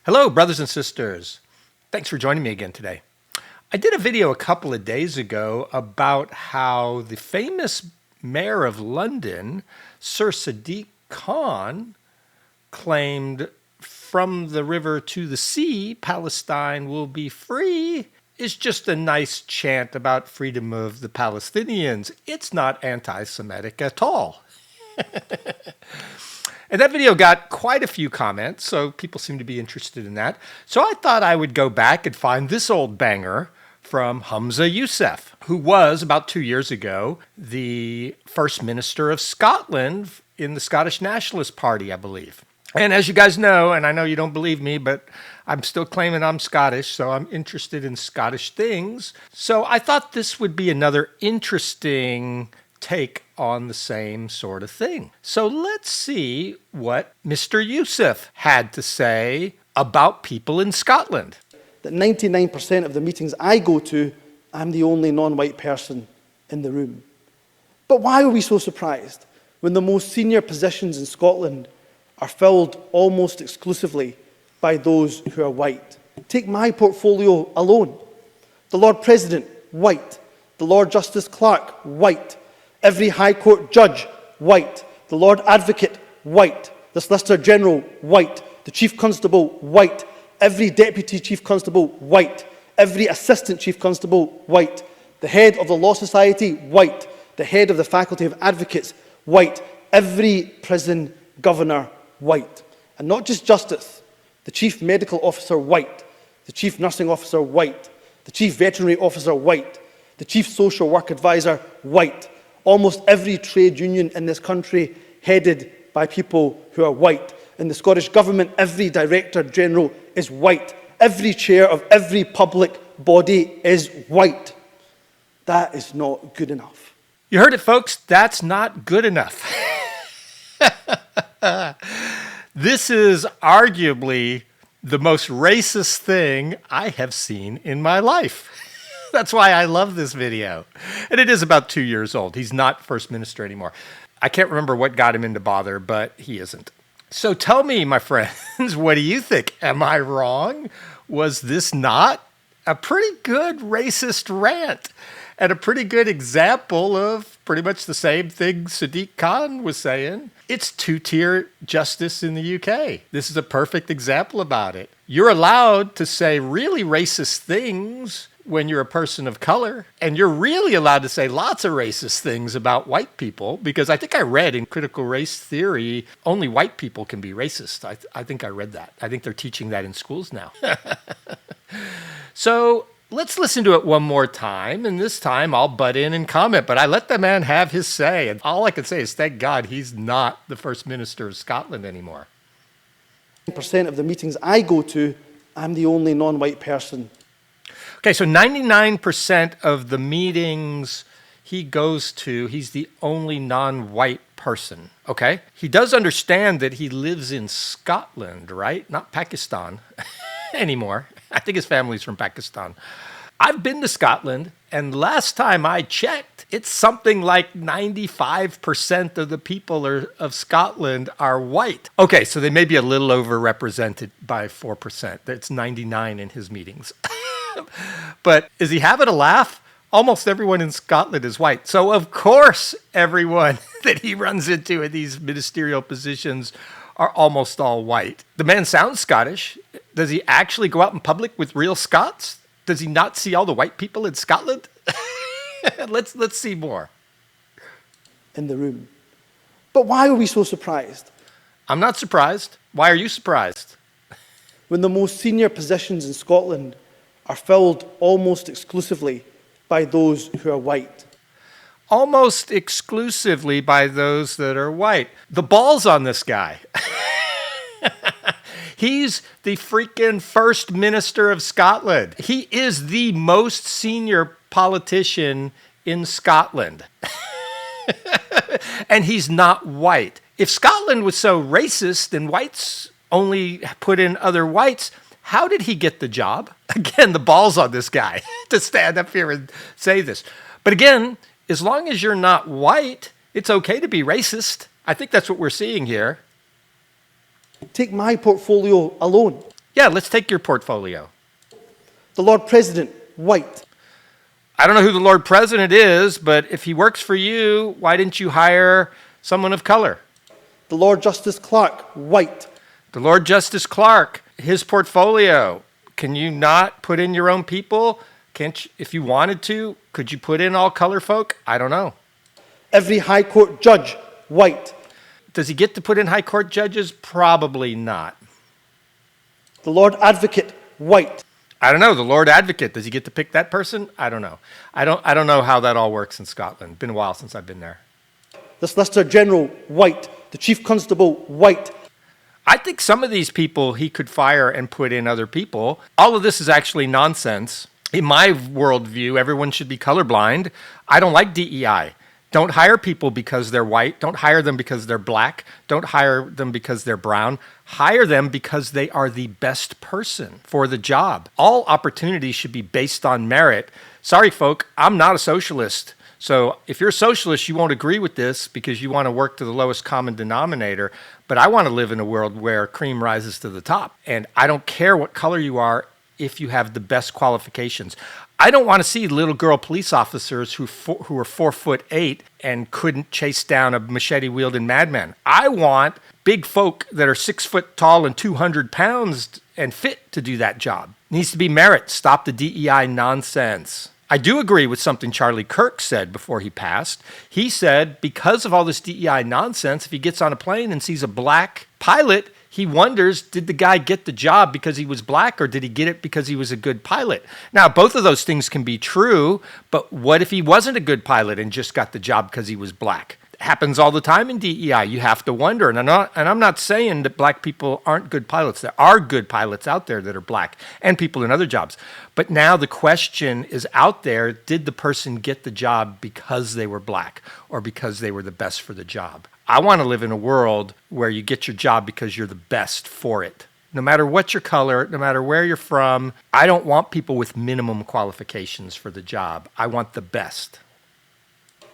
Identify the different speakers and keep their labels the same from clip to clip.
Speaker 1: Hello, brothers and sisters. Thanks for joining me again today. I did a video a couple of days ago about how the famous mayor of London, Sir Sadiq Khan, claimed from the river to the sea, Palestine will be free, is just a nice chant about freedom of the Palestinians. It's not anti-Semitic at all. And that video got quite a few comments, so people seem to be interested in that. So I thought I would go back and find this old banger from Humza Yousaf, who was, about 2 years ago, the First Minister of Scotland in the Scottish Nationalist Party, I believe. And as you guys know, and I know you don't believe me, but I'm still claiming I'm Scottish, so I'm interested in Scottish things. So I thought this would be another interesting take on the same sort of thing. So let's see what Mr. Yousaf had to say about people in Scotland.
Speaker 2: That 99% of the meetings I go to, I'm the only non-white person in the room. But why are we so surprised when the most senior positions in Scotland are filled almost exclusively by those who are white? Take my portfolio alone. The Lord President, white. The Lord Justice Clerk, white. Every High Court judge, white. The Lord Advocate, white. The Solicitor General, white. The Chief Constable, white. Every Deputy Chief Constable, white. Every Assistant Chief Constable, white. The Head of the Law Society, white. The Head of the Faculty of Advocates, white. Every Prison Governor, white. And not just Justice. The Chief Medical Officer, white. The Chief Nursing Officer, white. The Chief Veterinary Officer, white. The Chief Social Work Advisor, white. Almost every trade union in this country headed by people who are white. In the Scottish Government, every Director General is white. Every chair of every public body is white. That is not good enough.
Speaker 1: You heard it, folks. That's not good enough. This is arguably the most racist thing I have seen in my life. That's why I love this video. And it is about 2 years old. He's not First Minister anymore. I can't remember what got him into bother, but he isn't. So tell me, my friends, what do you think? Am I wrong? Was this not a pretty good racist rant? And a pretty good example of pretty much the same thing Sadiq Khan was saying. It's two-tier justice in the UK. This is a perfect example about it. You're allowed to say really racist things when you're a person of color, and you're really allowed to say lots of racist things about white people, because I think I read in critical race theory, only white people can be racist. I think I read that. I think they're teaching that in schools now. So let's listen to it one more time, and this time I'll butt in and comment, but I let the man have his say, and all I can say is thank God he's not the First Minister of Scotland anymore.
Speaker 2: 99% of the meetings I go to, I'm the only non-white person.
Speaker 1: Okay, so 99% of the meetings he goes to, he's the only non-white person, okay? He does understand that he lives in Scotland, right? Not Pakistan anymore. I think his family's from Pakistan. I've been to Scotland, and last time I checked, it's something like 95% of the people of Scotland are white. Okay, so they may be a little overrepresented by 4%. That's 99 in his meetings. But is he having a laugh? Almost everyone in Scotland is white. So of course, everyone that he runs into in these ministerial positions are almost all white. The man sounds Scottish. Does he actually go out in public with real Scots? Does he not see all the white people in Scotland? Let's see more.
Speaker 2: In the room. But why are we so surprised?
Speaker 1: I'm not surprised. Why are you surprised?
Speaker 2: When the most senior positions in Scotland are filled almost exclusively by those who are white.
Speaker 1: Almost exclusively by those that are white. The balls on this guy. He's the freaking First Minister of Scotland. He is the most senior politician in Scotland. And he's not white. If Scotland was so racist and whites only put in other whites, how did he get the job? Again, the balls on this guy to stand up here and say this. But again, as long as you're not white, it's okay to be racist. I think that's what we're seeing here.
Speaker 2: Take my portfolio alone.
Speaker 1: Yeah, let's take your portfolio.
Speaker 2: The Lord President, white.
Speaker 1: I don't know who the Lord President is, but if he works for you, why didn't you hire someone of color?
Speaker 2: The Lord Justice Clerk, white.
Speaker 1: The Lord Justice Clark, his portfolio. Can you not put in your own people? Can't you, if you wanted to, could you put in all color folk? I don't know.
Speaker 2: Every High Court judge, white.
Speaker 1: Does he get to put in high court judges? Probably not.
Speaker 2: The Lord Advocate, white.
Speaker 1: I don't know. The Lord Advocate, does he get to pick that person? I don't know. I don't know how that all works in Scotland. Been a while since I've been there.
Speaker 2: The Solicitor General, white. The Chief Constable, white.
Speaker 1: I think some of these people he could fire and put in other people. All of this is actually nonsense. In my worldview, everyone should be colorblind. I don't like DEI. Don't hire people because they're white. Don't hire them because they're black. Don't hire them because they're brown. Hire them because they are the best person for the job. All opportunities should be based on merit. Sorry, folk, I'm not a socialist. So if you're a socialist, you won't agree with this because you want to work to the lowest common denominator. But I want to live in a world where cream rises to the top. And I don't care what color you are if you have the best qualifications. I don't want to see little girl police officers who are 4'8" and couldn't chase down a machete-wielding madman. I want big folk that are 6 foot tall and 200 pounds and fit to do that job. Needs to be merit. Stop the DEI nonsense. I do agree with something Charlie Kirk said before he passed. He said because of all this DEI nonsense, if he gets on a plane and sees a black pilot, he wonders, did the guy get the job because he was black or did he get it because he was a good pilot? Now, both of those things can be true, but what if he wasn't a good pilot and just got the job because he was black? It happens all the time in DEI. You have to wonder. And I'm not saying that black people aren't good pilots. There are good pilots out there that are black and people in other jobs. But now the question is out there, did the person get the job because they were black or because they were the best for the job? I want to live in a world where you get your job because you're the best for it. No matter what your color, no matter where you're from, I don't want people with minimum qualifications for the job. I want the best.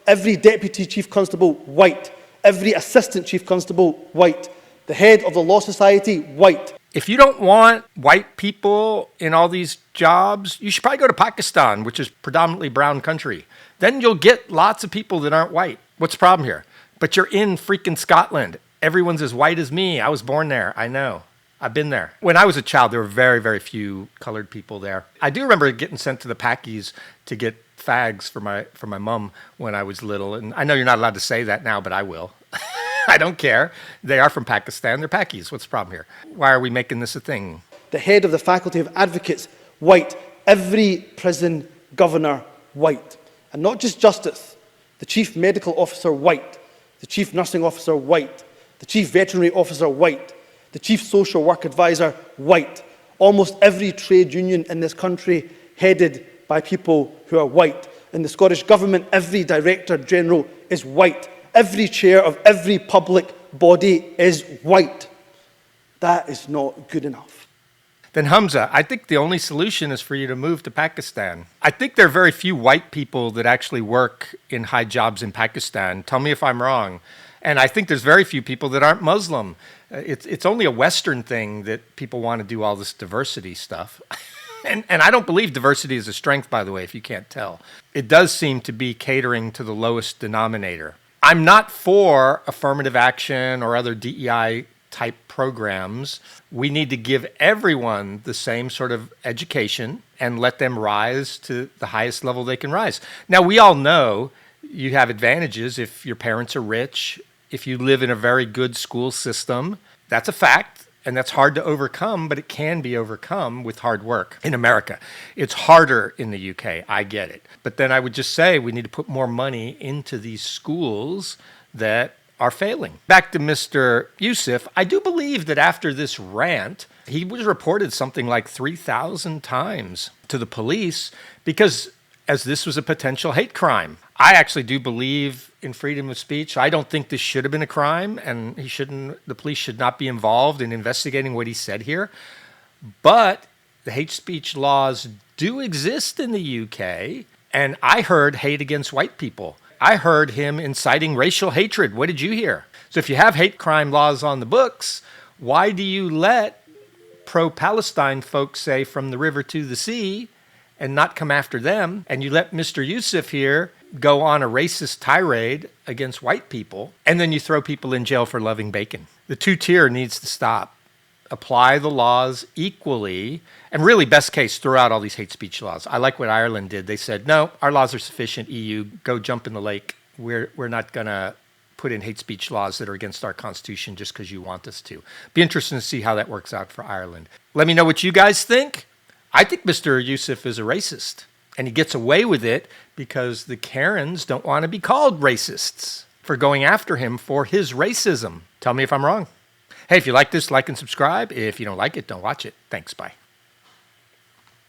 Speaker 2: Every Deputy Chief Constable, white. Every Assistant Chief Constable, white. The head of the Law Society, white.
Speaker 1: If you don't want white people in all these jobs, you should probably go to Pakistan, which is predominantly brown country. Then you'll get lots of people that aren't white. What's the problem here? But you're in freaking Scotland. Everyone's as white as me. I was born there. I know. I've been there. When I was a child, there were very, very few colored people there. I do remember getting sent to the Packies to get fags for my mom when I was little. And I know you're not allowed to say that now, but I will. I don't care. They are from Pakistan. They're Packies. What's the problem here? Why are we making this a thing?
Speaker 2: The head of the Faculty of Advocates, white. Every prison governor, white. And not just justice. The chief medical officer, white. The chief nursing officer, white. The chief veterinary officer, white. The chief social work advisor, white. Almost every trade union in this country headed by people who are white. In the Scottish Government, every Director General is white. Every chair of every public body is white. That is not good enough.
Speaker 1: Then Humza, I think the only solution is for you to move to Pakistan. I think there are very few white people that actually work in high jobs in Pakistan. Tell me if I'm wrong. And I think there's very few people that aren't Muslim. It's only a Western thing that people want to do all this diversity stuff. And I don't believe diversity is a strength, by the way, if you can't tell. It does seem to be catering to the lowest denominator. I'm not for affirmative action or other DEI type programs. We need to give everyone the same sort of education and let them rise to the highest level they can rise. Now, we all know you have advantages if your parents are rich, if you live in a very good school system. That's a fact. And that's hard to overcome, but it can be overcome with hard work in America. It's harder in the UK, I get it. But then I would just say we need to put more money into these schools that are failing. Back to Mr. Yousaf, I do believe that after this rant, he was reported something like 3,000 times to the police because as this was a potential hate crime. I actually do believe in freedom of speech. I don't think this should have been a crime, and the police should not be involved in investigating what he said here. But the hate speech laws do exist in the UK, and I heard hate against white people. I heard him inciting racial hatred. What did you hear? So if you have hate crime laws on the books, why do you let pro-Palestine folks say from the river to the sea and not come after them, and you let Mr. Yousaf here go on a racist tirade against white people, and then you throw people in jail for loving bacon. The two-tier needs to stop. Apply the laws equally, and really, best case, throw out all these hate speech laws. I like what Ireland did. They said, no, our laws are sufficient, EU, go jump in the lake. We're not going to put in hate speech laws that are against our Constitution just because you want us to. Be interesting to see how that works out for Ireland. Let me know what you guys think. I think Mr. Yousaf is a racist, and he gets away with it because the Karens don't want to be called racists for going after him for his racism. Tell me if I'm wrong. Hey, if you like this, like and subscribe. If you don't like it, don't watch it. Thanks, bye.